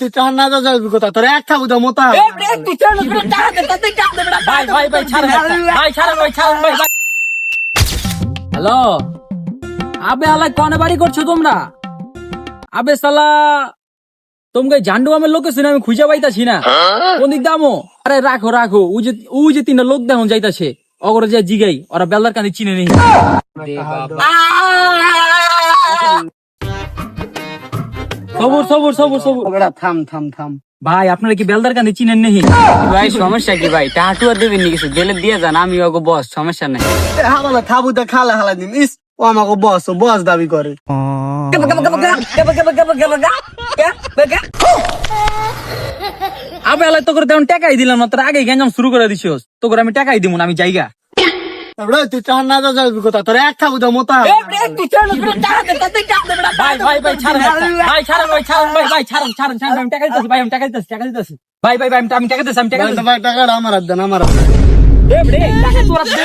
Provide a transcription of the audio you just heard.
তুই চান না যাবি কথা তোর এক খাবো তো মোতা হ্যালো, আবে আলাই কোনে বাড়ি করছো তোমরা? আবে সালা তোমাকে জান্ডু আমার লোকেশন আমি খুঁজে পাইতাছি না, কোন দিক দামো? আরে রাখো রাখো, ওই যে তিনটা লোক দেখুন যাইতাছে, অগরে যে জিগাই ওরা বেলদার কানে চিনে নেই। সবুর সবুর সবুর সবুর থাম থাম থাম ভাই, আপনারা কি বেলদার কানে চিনেন নেই? ভাই সমস্যা কি ভাই? টাটু আর দেবেন কিছু দিলে দিয়ে যান, আমি ওকে বস, সমস্যা নাই। হাবালা খাবো তো খালা হালা দিন ইস ও আমাকে বস দাবি করে আবে আলাই তো করে তেমন টাকাই দিলাম না, তোর আগে গেঞ্জাম শুরু করে দিছিস, তো করে আমি টাকাই দিব না, আমি যাইগা। তুই চান না যাবি কথা তোর এক খাবো তো মোতা ভাই ভাই ভাই ছাড়েন ভাই, ছাড়েন ভাই, ছাড়েন ভাই, ভাই ছাড়েন ছাড়েন ছাড়েন, আমি টাকা দিতেছি ভাই, আমি টাকা দিতেছি ভাই ভাই ভাই, আমি টাকা দিতেছি, আমি টাকা দিতেছি। টাকাটা আমার হাত দেন আমার টাকা তোরা দে।